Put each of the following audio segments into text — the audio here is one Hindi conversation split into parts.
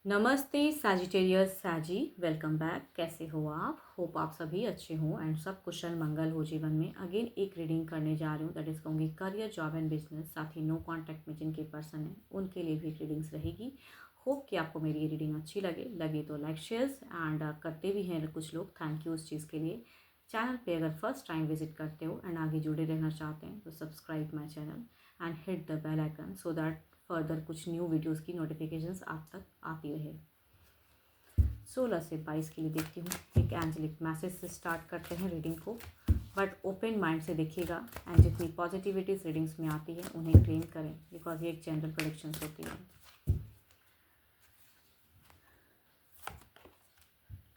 नमस्ते सैजिटेरियस साजी, वेलकम बैक। कैसे हो आप? होप आप सभी अच्छे हों एंड सब कुशल मंगल हो जीवन में। अगेन एक रीडिंग करने जा रही हूँ, दैट इज़ कहूँगी करियर, जॉब एंड बिजनेस। साथ ही नो कॉन्टैक्ट में जिनके पर्सन हैं उनके लिए भी रीडिंग्स रहेगी। होप कि आपको मेरी ये रीडिंग अच्छी लगे तो लाइक शेयर्स एंड करते भी हैं कुछ लोग, थैंक यू उस चीज़ के लिए। चैनल पे अगर फर्स्ट टाइम विजिट करते हो एंड आगे जुड़े रहना चाहते हैं तो subscribe my channel and hit the bell icon so that further कुछ न्यू वीडियोस की नोटिफिकेशंस आप तक आती रहे। 16 से 22 के लिए देखती हूँ। एक एंजेलिक मैसेज से स्टार्ट करते हैं रीडिंग को, बट ओपन माइंड से देखिएगा एंड जितनी पॉजिटिविटीज रीडिंग्स में आती है उन्हें क्लेम करें, बिकॉज ये एक जनरल प्रेडिक्शंस होती है।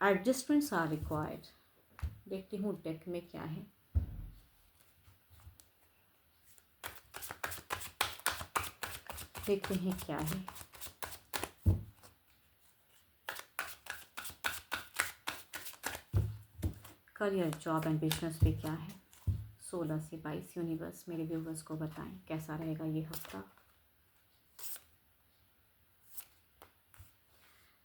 Adjustments are required. देखती हूँ डेक में क्या है। देखते हैं क्या है। करियर, जॉब एंड बिजनेस पे क्या है। 16 से 22 यूनिवर्स मेरे व्यूवर्स को बताएं कैसा रहेगा ये हफ्ता।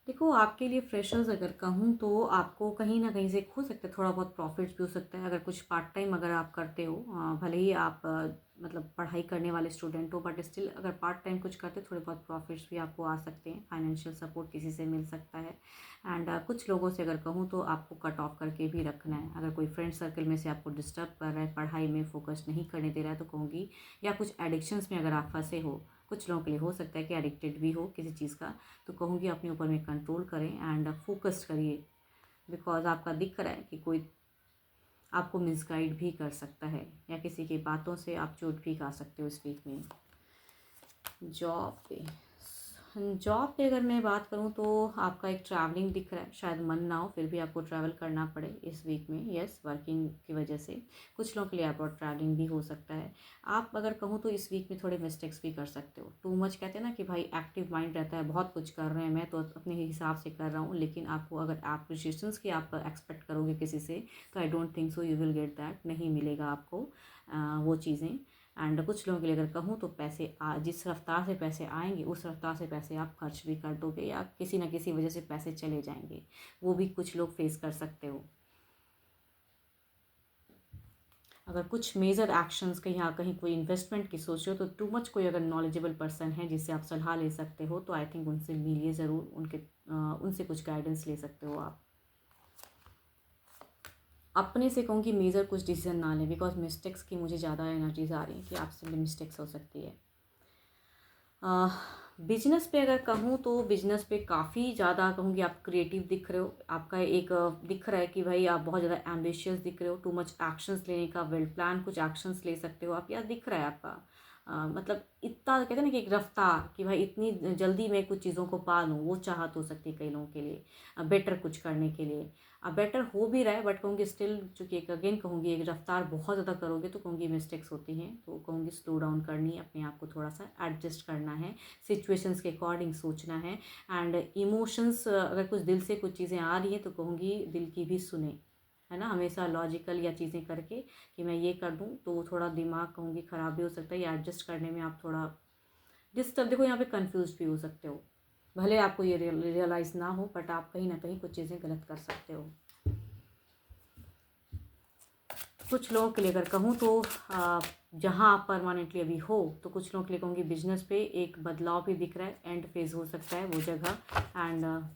देखो, आपके लिए फ्रेशर्स अगर कहूँ तो आपको कहीं ना कहीं से हो सकता है थोड़ा बहुत प्रॉफिट्स भी हो सकता है। अगर कुछ पार्ट टाइम अगर आप करते हो, भले ही आप मतलब पढ़ाई करने वाले स्टूडेंट हो, बट स्टिल अगर पार्ट टाइम कुछ करते थोड़े बहुत प्रॉफिट्स भी आपको आ सकते हैं। फाइनेंशियल सपोर्ट किसी से मिल सकता है। एंड कुछ लोगों से अगर कहूँ तो आपको कट ऑफ करके भी रखना है। अगर कोई फ्रेंड सर्कल में से आपको डिस्टर्ब कर रहा है, पढ़ाई में फोकस नहीं करने दे रहा है, तो कहूँगी, या कुछ एडिक्शंस में अगर आप फंसे हो, कुछ लोगों के लिए हो सकता है कि एडिक्टेड भी हो किसी चीज़ का, तो कहूँगी अपने ऊपर में कंट्रोल करें एंड फोकस करिए। बिकॉज आपका दिख रहा है कि कोई आपको मिसगाइड भी कर सकता है या किसी की बातों से आप चोट भी खा सकते हो इस वीक में। जॉब पे अगर मैं बात करूँ तो आपका एक ट्रैवलिंग दिख रहा है। शायद मन ना हो, फिर भी आपको ट्रैवल करना पड़े इस वीक में। यस, वर्किंग की वजह से कुछ लोगों के लिए अब्रॉड ट्रैवलिंग भी हो सकता है। आप अगर कहूँ तो इस वीक में थोड़े मिस्टेक्स भी कर सकते हो। टू मच कहते हैं ना कि भाई एक्टिव माइंड रहता है, बहुत कुछ कर रहे हैं, मैं तो अपने हिसाब से कर रहा हूँ, लेकिन आपको अगर एप्रिशिएशंस की आप एक्सपेक्ट करोगे किसी से, तो I don't think so you will get that. नहीं मिलेगा आपको वो चीज़ें। एंड कुछ लोगों के लिए अगर कहूँ तो पैसे जिस रफ्तार से पैसे आएंगे उस रफ्तार से पैसे आप खर्च भी कर दोगे, या किसी ना किसी वजह से पैसे चले जाएंगे। वो भी कुछ लोग फेस कर सकते हो। अगर कुछ मेजर एक्शंस कहीं कहीं कोई इन्वेस्टमेंट की सोच रहे हो, तो टू मच कोई अगर नॉलेजेबल पर्सन है जिससे आप सलाह ले सकते हो, तो आई थिंक उनसे मिलिए ज़रूर। उनसे कुछ गाइडेंस ले सकते हो आप। अपने से कहूँ कि मेजर कुछ डिसीजन ना लें, बिकॉज मिस्टेक्स की मुझे ज़्यादा एनर्जीज आ रही हैं कि आपसे भी मिस्टेक्स हो सकती है। बिजनेस पे अगर कहूँ तो बिजनेस पे काफ़ी ज़्यादा कहूँगी आप क्रिएटिव दिख रहे हो। आपका एक दिख रहा है कि भाई आप बहुत ज़्यादा एम्बिशियस दिख रहे हो। टू मच एक्शंस लेने का वेल प्लान कुछ एक्शंस ले सकते हो आप, या दिख रहा है आपका मतलब इतना कहते हैं ना कि एक रफ्तार कि भाई इतनी जल्दी मैं कुछ चीज़ों को पा लूँ, वो चाहत हो सकती है कई लोगों के लिए बेटर कुछ करने के लिए। अब बेटर हो भी रहा है, बट कहूँगी स्टिल, चूँकि एक अगेन कहूँगी एक रफ्तार बहुत ज़्यादा करोगे तो कहूँगी मिस्टेक्स होती हैं। तो कहूँगी स्लो डाउन करनी है, अपने आप को थोड़ा सा एडजस्ट करना है, सिचुएशंस के अकॉर्डिंग सोचना है। एंड इमोशंस अगर कुछ दिल से कुछ चीज़ें आ रही हैं तो कहूँगी दिल की भी सुने, है ना। हमेशा लॉजिकल या चीज़ें करके कि मैं ये कर दूँ तो थोड़ा दिमाग कहूँगी ख़राब भी हो सकता है, या एडजस्ट करने में आप थोड़ा डिस्टर्ब, देखो यहाँ पे कंफ्यूज भी हो सकते हो। भले आपको ये रियलाइज़ ना हो, बट आप कहीं ना कहीं कुछ चीज़ें गलत कर सकते हो। कुछ लोगों के लिए अगर कहूँ तो जहाँ आप परमानेंटली अभी हो, तो कुछ लोगों के लिए कहूँगी बिजनेस पे एक बदलाव भी दिख रहा है। एंड फेज हो सकता है वो जगह, एंड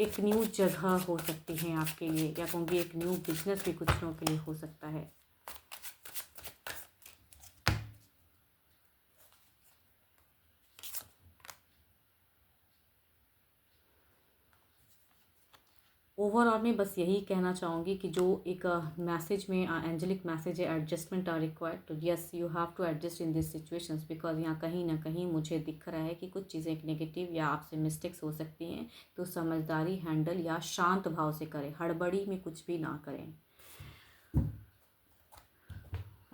एक न्यू जगह हो सकती है आपके लिए, या कहूँगी एक न्यू बिजनेस भी कुछ लोगों के लिए हो सकता है। ओवरऑल में बस यही कहना चाहूँगी कि जो एक मैसेज में एंजेलिक मैसेज है, एडजस्टमेंट आर रिक्वायर्ड। तो yes, you have to adjust in this situations, because यहाँ कहीं ना कहीं मुझे दिख रहा है कि कुछ चीज़ें एक नेगेटिव या आपसे मिस्टेक्स हो सकती हैं। तो समझदारी हैंडल या शांत भाव से करें, हड़बड़ी में कुछ भी ना करें।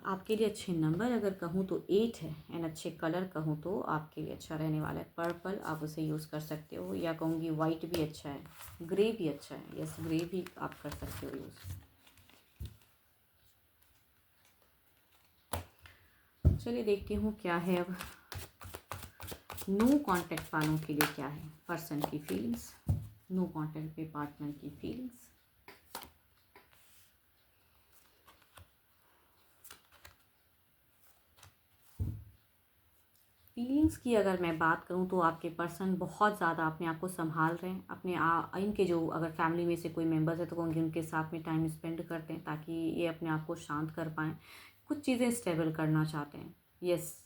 आपके लिए अच्छे नंबर अगर कहूँ तो 8 है, एंड अच्छे कलर कहूँ तो आपके लिए अच्छा रहने वाला है पर्पल। आप उसे यूज़ कर सकते हो, या कहूँगी वाइट भी अच्छा है, ग्रे भी अच्छा है। यस, ग्रे भी आप कर सकते हो यूज़। चलिए देखती हूँ क्या है अब। नो कांटेक्ट वालों के लिए क्या है पर्सन की फीलिंग्स, नो कांटेक्ट पे पार्टनर की फीलिंग्स। फीलिंग्स की अगर मैं बात करूं तो आपके पर्सन बहुत ज़्यादा अपने आप को संभाल रहे हैं, इनके जो अगर फैमिली में से कोई मेंबर्स है तो कहूँगी उनके साथ में टाइम स्पेंड करते हैं ताकि ये अपने आप को शांत कर पाएँ, कुछ चीज़ें स्टेबल करना चाहते हैं। यस,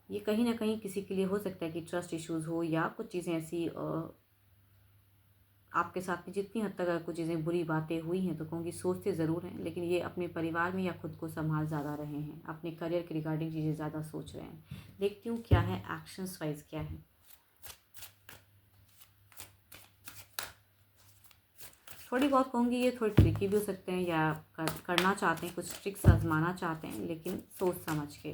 ये कहीं ना कहीं किसी के लिए हो सकता है कि ट्रस्ट इश्यूज़ हो या कुछ चीज़ें ऐसी आपके साथ में जितनी हद तक अगर कुछ चीज़ें बुरी बातें हुई हैं तो कहूँगी सोचते ज़रूर हैं, लेकिन ये अपने परिवार में या खुद को संभाल ज़्यादा रहे हैं, अपने करियर के रिगार्डिंग चीज़ें ज़्यादा सोच रहे हैं। देखती हूँ क्या है एक्शंस वाइज क्या है। थोड़ी बहुत कहूँगी ये थोड़ी ट्रिकी भी हो सकते हैं या करना चाहते हैं, कुछ ट्रिक्स आजमाना चाहते हैं, लेकिन सोच समझ के।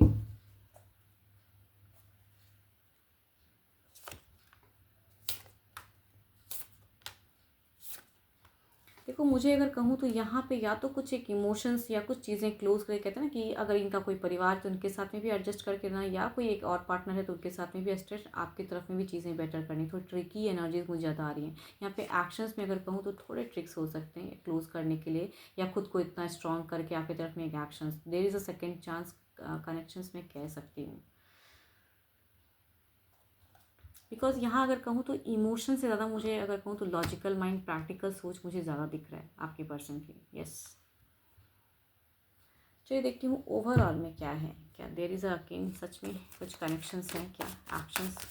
देखो मुझे अगर कहूँ तो यहाँ पे या तो कुछ एक इमोशंस या कुछ चीज़ें क्लोज करके कहते हैं ना कि अगर इनका कोई परिवार तो उनके साथ में भी एडजस्ट करके रहना, या कोई एक और पार्टनर है तो उनके साथ में भी एडजस्ट, आपकी तरफ में भी चीज़ें बेटर करनी। थोड़ी ट्रिकी एनर्जीज मुझे ज़्यादा आ रही हैं यहाँ पे। एक्शंस में अगर कहूँ तो थोड़े ट्रिक्स हो सकते हैं क्लोज करने के लिए, या खुद को इतना स्ट्रॉन्ग करके आपकी तरफ में एक actions, there is a second chance connections में कह सकती हूँ। बिकॉज यहाँ अगर कहूँ तो इमोशन से ज़्यादा मुझे अगर कहूँ तो लॉजिकल माइंड, प्रैक्टिकल सोच मुझे ज़्यादा दिख रहा है आपके पर्सन की। यस, चलिए देखती हूँ ओवरऑल में क्या है, क्या देयर इज़ अ अगेन सच में कुछ कनेक्शंस हैं क्या, एक्शंस।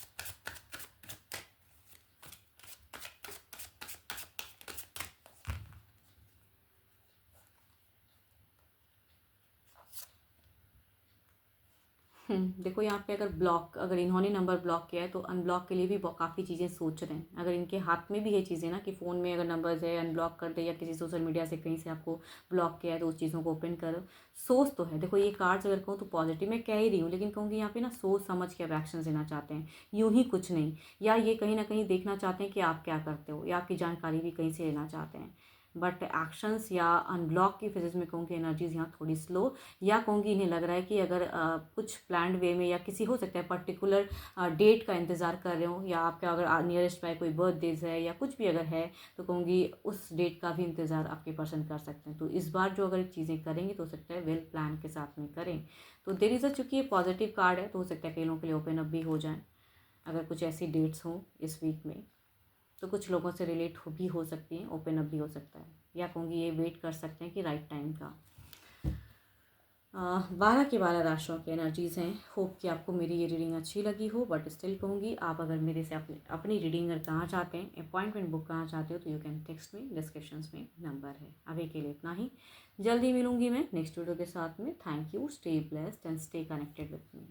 देखो यहाँ पे अगर इन्होंने नंबर ब्लॉक किया है तो अनब्लॉक के लिए भी काफ़ी चीज़ें सोच रहे हैं। अगर इनके हाथ में भी ये चीज़ें ना कि फ़ोन में अगर नंबर्स है अनब्लॉक कर दे, या किसी सोशल मीडिया से कहीं से आपको ब्लॉक किया है तो उस चीज़ों को ओपन करो। सोच तो है, देखो ये कार्ड्स अगर कहूँ तो पॉजिटिव मैं कह ही रही हूँ, लेकिन कहूँगी यहाँ पे ना सोच समझ के अब एक्शन लेना चाहते हैं, यूँ ही कुछ नहीं। या ये कहीं ना कहीं देखना चाहते हैं कि आप क्या करते हो, या आपकी जानकारी भी कहीं से लेना चाहते हैं। बट एक्शंस या अनब्लॉक की फिजिक्स में कहूँगी एनर्जीज यहाँ थोड़ी स्लो, या कहूँगी इन्हें लग रहा है कि अगर कुछ प्लान्ड वे में या किसी हो सकता है पर्टिकुलर डेट का इंतज़ार कर रहे हो, या आपका अगर नियरेस्ट बाय कोई बर्थडेज है या कुछ भी अगर है तो कहूँगी उस डेट का भी इंतज़ार आपके पर्सन कर सकते हैं। तो इस बार जो अगर चीज़ें करेंगे तो हो सकता है वेल प्लान के साथ में करें। तो देर इज़ अ चूँकि ये पॉजिटिव कार्ड है तो हो सकता है कई लोगों के लिए ओपन अप भी हो जाए अगर कुछ ऐसी डेट्स हों इस वीक में, तो कुछ लोगों से रिलेट भी हो सकती हैं, ओपन अप भी हो सकता है, या कहूँगी ये वेट कर सकते हैं कि राइट टाइम का। 12 के 12 राशियों की एनर्जीज़ हैं। होप कि आपको मेरी ये रीडिंग अच्छी लगी हो, बट स्टिल कहूँगी आप अगर मेरे से अपनी रीडिंग अगर करना चाहते हैं, अपॉइंटमेंट बुक करना चाहते हो तो यू कैन टेक्स्ट में, डिस्क्रिप्शन में नंबर है। अभी के लिए इतना ही, जल्दी मिलूंगी मैं नेक्स्ट वीडियो के साथ में। Thank you, stay blessed and stay connected with me.